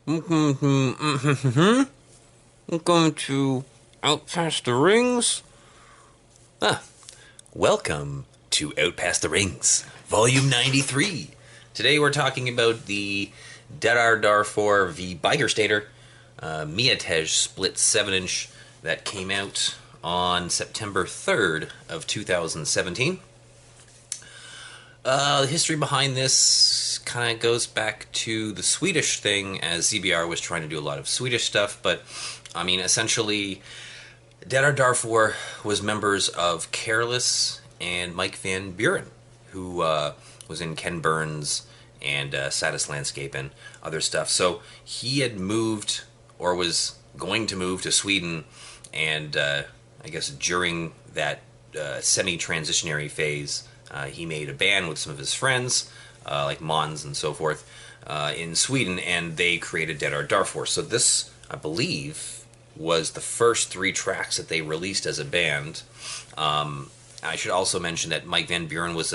I'm going to Out Past the Rings. Welcome to Out Past the Rings, Volume 93. Today we're talking about the Därför v. Bygger Städer mятеж split 7-inch that came out on September 3rd of 2017. The history behind this kind of goes back to the Swedish thing, as ZBR was trying to do a lot of Swedish stuff, but I mean, essentially, Därför was members of Careless and Mike Van Buren, who was in Ken Burns and Saddest Landscape and other stuff. So he had moved, or was going to move, to Sweden, and I guess during that semi-transitionary phase, he made a band with some of his friends, like Måns and so forth, in Sweden, and they created Därför. So this, I believe, was the first 3 tracks that they released as a band. I should also mention that Mike Van Buren was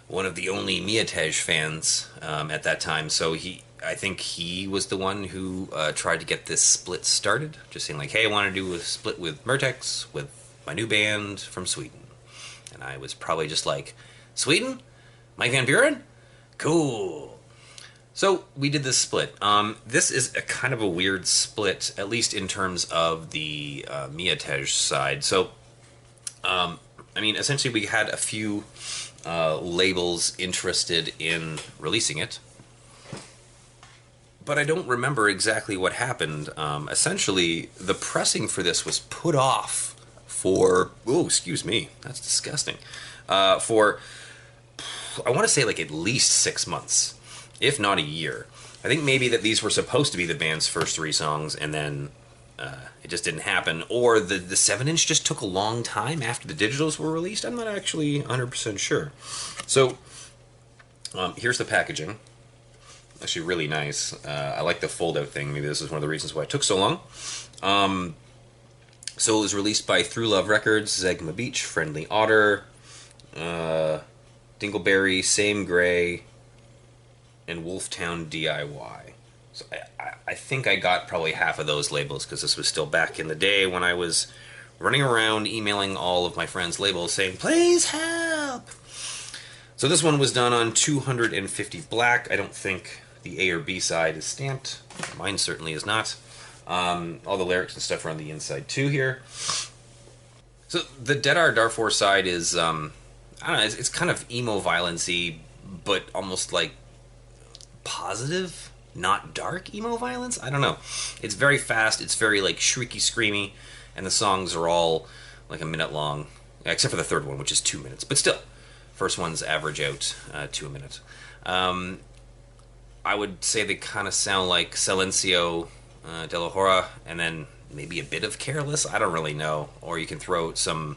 one of the only mятеж fans at that time, so I think he was the one who tried to get this split started, just saying like, hey, I want to do a split with Murtex, with my new band from Sweden. And I was probably just like, Sweden? Mike Van Buren? Cool. So we did this split. This is a kind of a weird split, at least in terms of the mятеж side. So, I mean, essentially we had a few labels interested in releasing it, but I don't remember exactly what happened. Essentially, the pressing for this was put off for, oh, excuse me, that's disgusting, for, I want to say like at least 6 months, if not a year. I think maybe that these were supposed to be the band's first 3 songs, and then it just didn't happen, or the 7-inch just took a long time after the digitals were released. I'm not actually 100% sure. So, here's the packaging. Actually really nice. I like the fold-out thing. Maybe this is one of the reasons why it took so long. So it was released by Through Love Records, Zegma Beach, Friendly Otter, Dingleberry, Same Gray, and Wolftown DIY. So I think I got probably half of those labels, because this was still back in the day when I was running around emailing all of my friends' labels saying, please help! So this one was done on 250 black. I don't think the A or B side is stamped. Mine certainly is not. All the lyrics and stuff are on the inside too here. So the Därför side is, I don't know, it's kind of emo violence-y, but almost like positive, not dark emo violence. I don't know. It's very fast. It's very like shrieky, screamy, and the songs are all like a minute long, except for the third one, which is 2 minutes. But still, first ones average out to a minute. I would say they kind of sound like Silencio de la Hora, and then maybe a bit of Careless. I don't really know. Or you can throw some,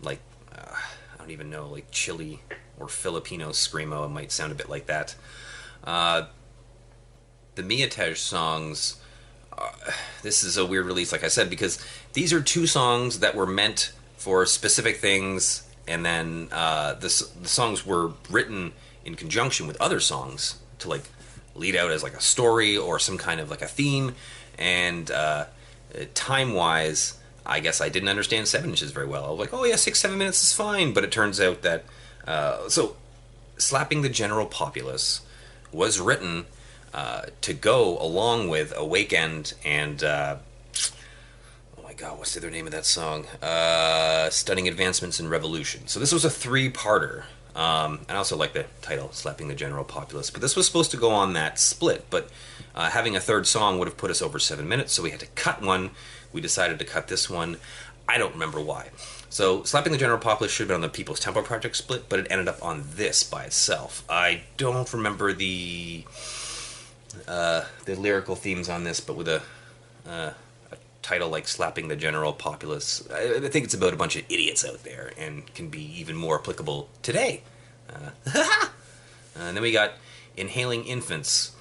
like, I don't even know, like Chile or Filipino screamo. It might sound a bit like that. The mятеж songs, this is a weird release, like I said, because these are 2 songs that were meant for specific things, and then the songs were written in conjunction with other songs to like lead out as like a story or some kind of like a theme. And time-wise, I guess I didn't understand 7 inches very well. I was like, oh yeah, 6-7 minutes is fine. But it turns out that so Slapping the General Populace was written to go along with A Weekend and oh my god, what's the other name of that song? Stunning Advancements in Revolution. So this was a 3-parter. And I also like the title, Slapping the General Populace. But this was supposed to go on that split, but having a third song would have put us over 7 minutes, so we had to cut one. We decided to cut this one. I don't remember why. So Slapping the General Populace should have been on the People's Temple Project split, but it ended up on this by itself. I don't remember the lyrical themes on this, but with a title like Slapping the General Populace, I think it's about a bunch of idiots out there and can be even more applicable today. And then we got Inhaling Infants.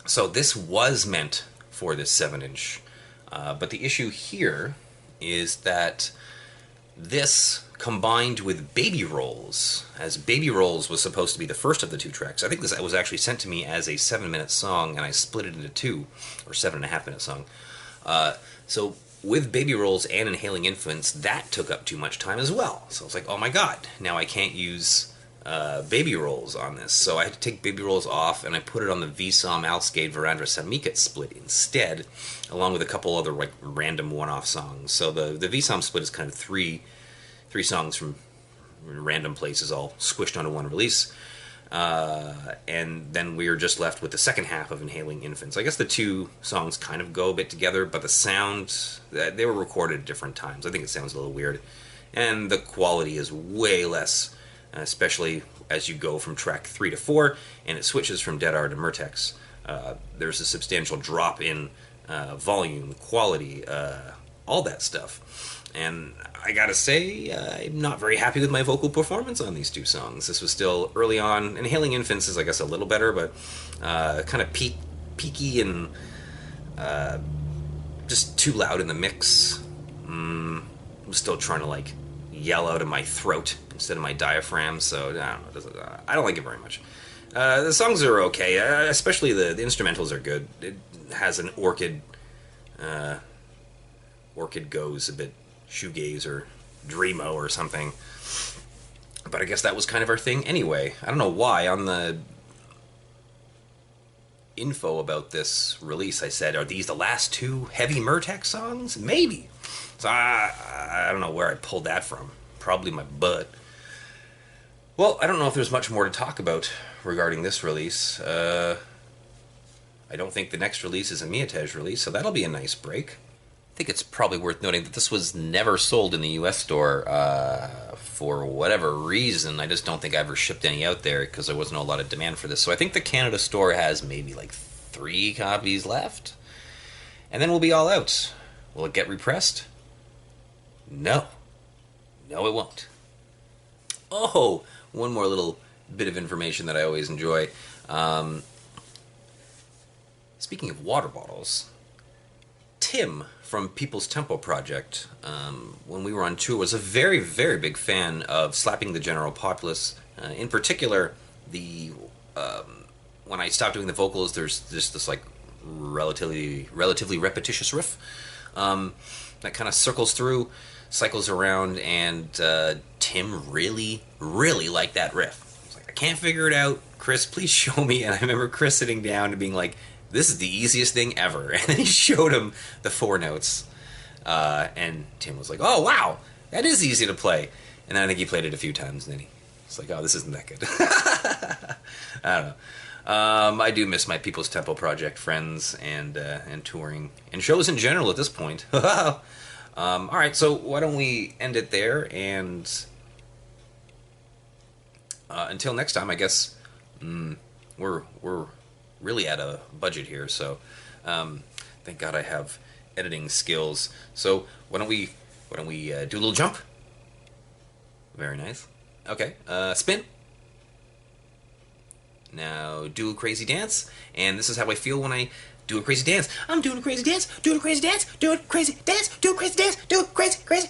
So this was meant for this 7-inch, but the issue here is that this combined with Baby Rolls, as Baby Rolls was supposed to be the first of the two tracks. I think this was actually sent to me as a 7-minute song, and I split it into two, or 7.5-minute song. So with Baby Rolls and Inhaling Infants, that took up too much time as well. So I was like, oh my god, now I can't use Baby Rolls on this. So I had to take Baby Rolls off, and I put it on the Visom Alskade Verandra Samikat split instead, along with a couple other like random one-off songs. So the Visom split is kind of three songs from random places all squished onto one release. And then we are just left with the second half of Inhaling Infants. I guess the two songs kind of go a bit together, but the sound, they were recorded at different times. I think it sounds a little weird. And the quality is way less, especially as you go from track 3 to 4, and it switches from Städer to Murtex. There's a substantial drop in volume, quality, all that stuff. And I gotta say, I'm not very happy with my vocal performance on these two songs. This was still early on. Inhaling Infants is, I guess, a little better, but kind of peaky and just too loud in the mix. I'm still trying to, like, yell out of my throat instead of my diaphragm, so I don't know. I don't like it very much. The songs are okay, especially the instrumentals are good. It has an Orchid goes a bit shoegaze or dreamo or something, but I guess that was kind of our thing anyway. I don't know why on the info about this release I said, are these the last two heavy Murtex songs? Maybe. So I don't know where I pulled that from. Probably my butt. Well, I don't know if there's much more to talk about regarding this release. I don't think the next release is a mятеж release, so that'll be a nice break. I think it's probably worth noting that this was never sold in the US store for whatever reason. I just don't think I ever shipped any out there because there wasn't a lot of demand for this. So I think the Canada store has maybe like 3 copies left. And then we'll be all out. Will it get repressed? No. No, it won't. Oh, one more little bit of information that I always enjoy. Speaking of water bottles, Tim from People's Tempo Project, when we were on tour, was a very, very big fan of Slapping the General Populace. In particular, when I stopped doing the vocals, there's this like relatively repetitious riff that kind of circles through, cycles around, and Tim really, really liked that riff. He's like, I can't figure it out. Chris, please show me. And I remember Chris sitting down and being like, this is the easiest thing ever. And then he showed him the 4 notes. And Tim was like, oh, wow, that is easy to play. And then I think he played it a few times, and then he's like, oh, this isn't that good. I don't know. I do miss my People's Tempo Project friends and touring and shows in general at this point. All right, so why don't we end it there, and until next time, I guess we're really at a budget here, so thank God I have editing skills. So why don't we do a little jump? Very nice. Okay, spin. Now do a crazy dance, and this is how I feel when I do a crazy dance. I'm doing a crazy dance, doing a crazy dance, doing a crazy dance, doing a crazy dance, doing a crazy dance.